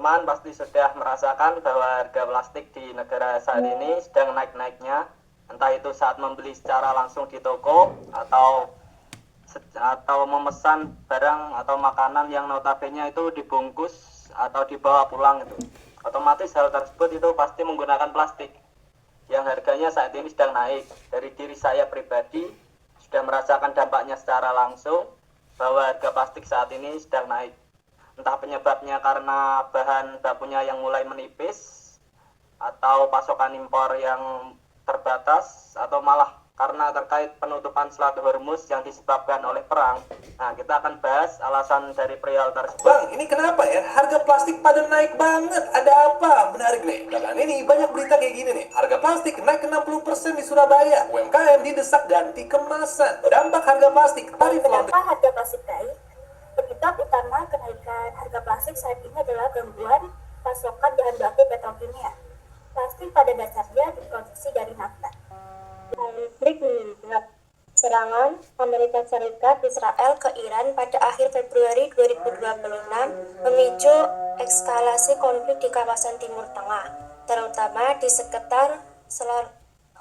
teman-teman pasti sudah merasakan bahwa harga plastik di negara saat ini sedang naik-naiknya, entah itu saat membeli secara langsung di toko atau memesan barang atau makanan yang notabene itu dibungkus atau dibawa pulang itu. Otomatis hal tersebut itu pasti menggunakan plastik yang harganya saat ini sedang naik. Dari diri saya pribadi sudah merasakan dampaknya secara langsung bahwa harga plastik saat ini sedang naik. Entah penyebabnya karena bahan bakunya yang mulai menipis atau pasokan impor yang terbatas atau malah karena terkait penutupan Selat Hormuz yang disebabkan oleh perang. Nah, kita akan bahas alasan dari perihal tersebut. Bang, ini kenapa ya? Harga plastik pada naik banget. Ada apa? Menarik nih. Belakangan ini banyak berita kayak gini nih. Harga plastik naik 60% di Surabaya. UMKM didesak ganti kemasan. Dampak harga plastik. Tarif Kenapa harga plastik naik? Penyebab utama kenaikan harga plastik saat ini adalah gangguan pasokan bahan baku petrokimia. Plastik pada dasarnya diproduksi dari nafta. Konflik meningkat. Serangan Amerika Serikat Israel ke Iran pada akhir Februari 2026 memicu eskalasi konflik di kawasan Timur Tengah, terutama di sekitar Selat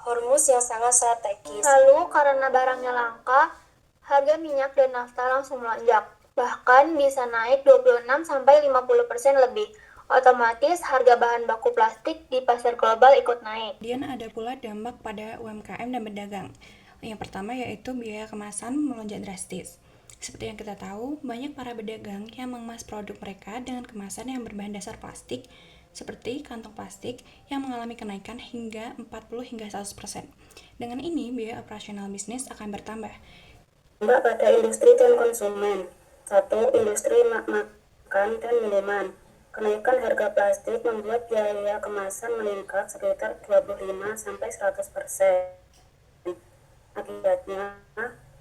Hormuz yang sangat strategis. Lalu karena barangnya langka, harga minyak dan nafta langsung melonjak, bahkan bisa naik 26-50% lebih. Otomatis harga bahan baku plastik di pasar global ikut naik. Kemudian ada pula dampak pada UMKM dan pedagang. Yang pertama yaitu biaya kemasan melonjak drastis. Seperti yang kita tahu, banyak para pedagang yang mengemas produk mereka dengan kemasan yang berbahan dasar plastik, seperti kantong plastik yang mengalami kenaikan hingga 40-100%. Dengan ini, biaya operasional bisnis akan bertambah. Mbak pada industri dan konsumen. 1. Industri makan dan minuman. Kenaikan harga plastik membuat biaya kemasan meningkat sekitar 25-100%. Akibatnya,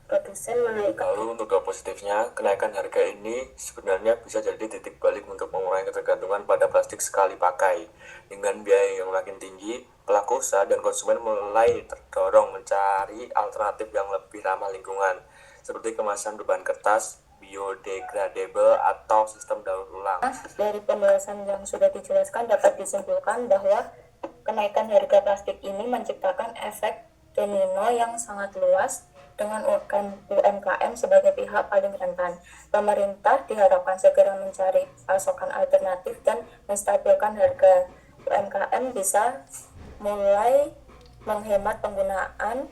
produsen menaikkan. Lalu untuk positifnya, kenaikan harga ini sebenarnya bisa jadi titik balik untuk mengurangi ketergantungan pada plastik sekali pakai. Dengan biaya yang makin tinggi, pelaku usaha dan konsumen mulai terdorong mencari alternatif yang lebih ramah lingkungan, seperti kemasan berbahan kertas, biodegradable, atau sistem daur ulang. Dari pembahasan yang sudah dijelaskan dapat disimpulkan bahwa kenaikan harga plastik ini menciptakan efek domino yang sangat luas dengan UMKM sebagai pihak paling rentan. Pemerintah diharapkan segera mencari pasokan alternatif dan menstabilkan harga. UMKM bisa mulai menghemat penggunaan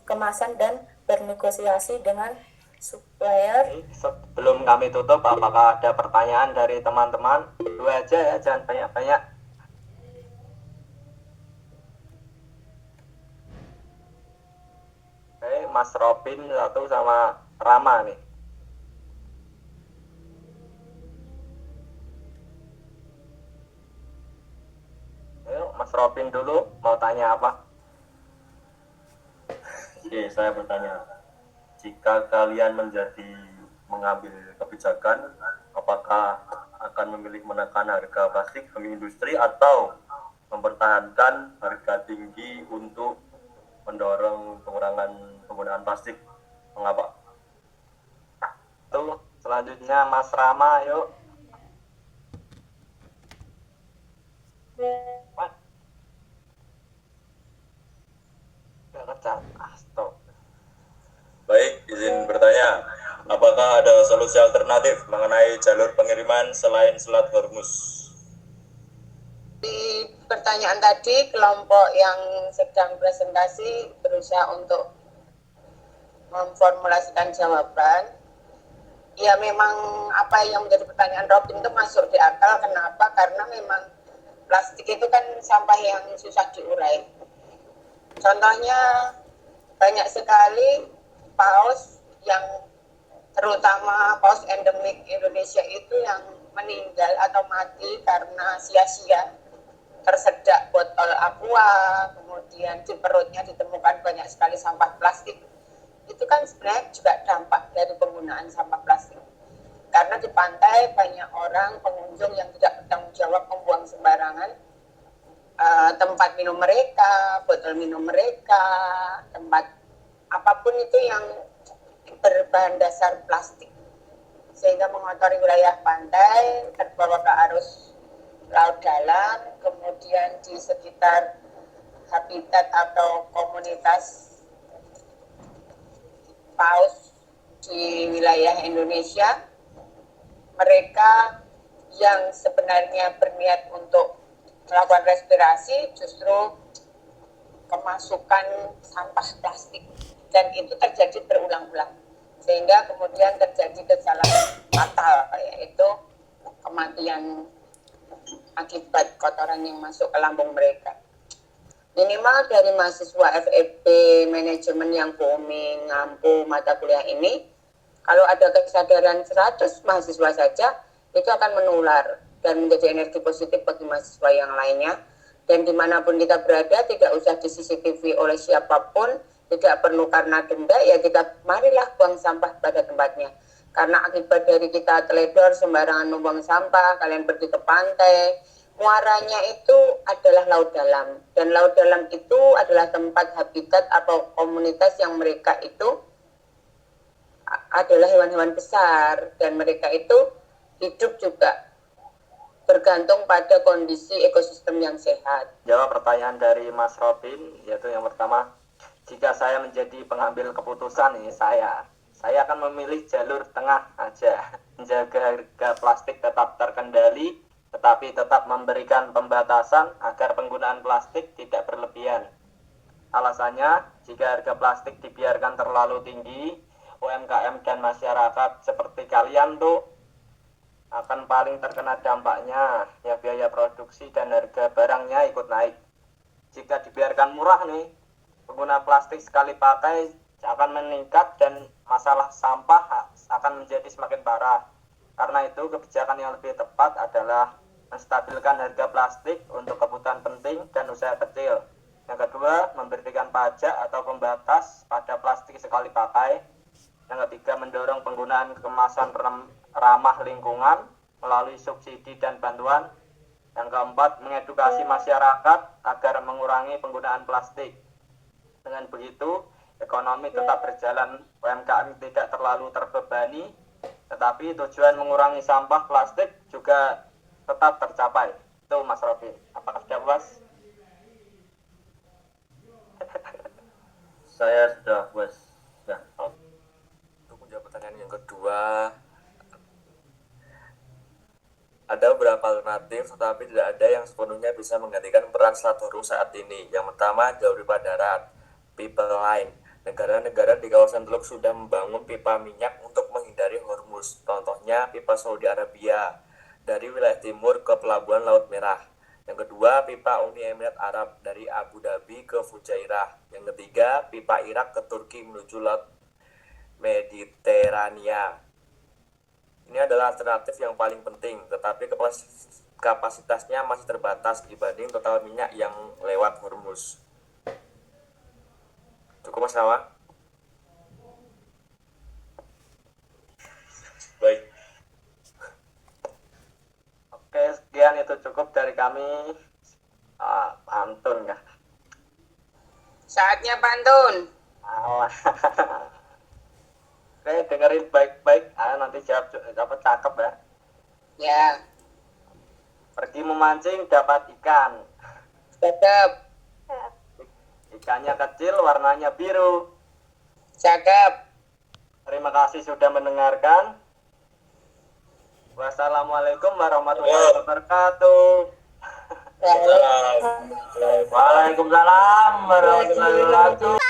kemasan dan bernegosiasi dengan supplier. Sebelum kami tutup, apakah ada pertanyaan dari teman-teman? Dua aja ya, jangan banyak-banyak. Oke, Mas Robin satu sama Rama nih. Ayo, Mas Robin dulu, mau tanya apa? Oke, saya bertanya, jika kalian mengambil kebijakan, apakah akan memilih menekan harga plastik demi industri atau mempertahankan harga tinggi untuk mendorong pengurangan penggunaan plastik? Mengapa? Tuh, selanjutnya Mas Rama, yuk. Gak kecat, stop. Baik, izin bertanya, apakah ada solusi alternatif mengenai jalur pengiriman selain Selat Hormuz? Di pertanyaan tadi, kelompok yang sedang presentasi berusaha untuk memformulasikan jawaban. Ya memang apa yang menjadi pertanyaan Robin itu masuk di akal. Kenapa? Karena memang plastik itu kan sampah yang susah diurai. Contohnya banyak sekali paus yang terutama paus endemik Indonesia itu yang meninggal atau mati karena sia-sia tersedak botol aqua, kemudian di perutnya ditemukan banyak sekali sampah plastik. Itu kan sebenarnya juga dampak dari penggunaan sampah plastik. Karena di pantai banyak orang pengunjung yang tidak bertanggung jawab membuang sembarangan tempat minum mereka, botol minum mereka, tempat apapun itu yang berbahan dasar plastik, sehingga mengotori wilayah pantai, terbawa ke arus laut dalam, kemudian di sekitar habitat atau komunitas paus di wilayah Indonesia, mereka yang sebenarnya berniat untuk melakukan respirasi justru kemasukan sampah plastik, dan itu terjadi berulang-ulang sehingga kemudian terjadi gejala fatal, yaitu kematian akibat kotoran yang masuk ke lambung mereka. Minimal dari mahasiswa FEB manajemen yang booming ngampu mata kuliah ini, kalau ada kesadaran 100 mahasiswa saja, itu akan menular dan menjadi energi positif bagi mahasiswa yang lainnya. Dan dimanapun kita berada, tidak usah di CCTV oleh siapapun, tidak perlu karena denda, ya kita marilah buang sampah pada tempatnya. Karena akibat dari kita teledor sembarangan membuang sampah, kalian pergi ke pantai, muaranya itu adalah laut dalam. Dan laut dalam itu adalah tempat habitat atau komunitas yang mereka itu adalah hewan-hewan besar, dan mereka itu hidup juga bergantung pada kondisi ekosistem yang sehat. Jawab pertanyaan dari Mas Robin, yaitu yang pertama, jika saya menjadi pengambil keputusan nih, saya akan memilih jalur tengah aja, menjaga harga plastik tetap terkendali, tetapi tetap memberikan pembatasan agar penggunaan plastik tidak berlebihan. Alasannya, jika harga plastik dibiarkan terlalu tinggi, UMKM dan masyarakat seperti kalian tuh akan paling terkena dampaknya, ya biaya produksi dan harga barangnya ikut naik. Jika dibiarkan murah nih, pengguna plastik sekali pakai akan meningkat dan masalah sampah akan menjadi semakin parah. Karena itu kebijakan yang lebih tepat adalah menstabilkan harga plastik untuk kebutuhan penting dan usaha kecil. Yang kedua, memberikan pajak atau pembatas pada plastik sekali pakai. Yang ketiga, mendorong penggunaan kemasan ramah lingkungan melalui subsidi dan bantuan. Yang keempat, mengedukasi masyarakat agar mengurangi penggunaan plastik. Dengan begitu, ekonomi tetap berjalan, UMKM tidak terlalu terbebani, tetapi tujuan mengurangi sampah plastik juga tetap tercapai. Itu Mas Robin. Apakah sudah puas? Saya sudah puas. Sudah. Untuk menjawab pertanyaan yang kedua, ada beberapa alternatif, tetapi tidak ada yang sepenuhnya bisa menggantikan peran Selat Hormuz saat ini. Yang pertama, jalur pipa darat, pipa line. Negara-negara di kawasan Teluk sudah membangun pipa minyak untuk menghindari Hormuz. Contohnya, pipa Saudi Arabia dari wilayah timur ke Pelabuhan Laut Merah. Yang kedua, pipa Uni Emirat Arab dari Abu Dhabi ke Fujairah. Yang ketiga, pipa Irak ke Turki menuju Laut Mediterania. Ini adalah alternatif yang paling penting, tetapi kapasitasnya masih terbatas dibanding total minyak yang lewat Hormuz. Cukup Mas Nawa? Baik, Oke, sekian itu cukup dari kami. Pantun ya. Saatnya pantun. Alah. Oke, dengerin baik-baik. Nanti jawab cakep ya. Ya, Pergi memancing dapat ikan. cakep, Ikannya kecil, warnanya biru. cakep. Terima kasih sudah mendengarkan. Wassalamualaikum warahmatullahi wabarakatuh. salam. Waalaikumsalam warahmatullahi wabarakatuh.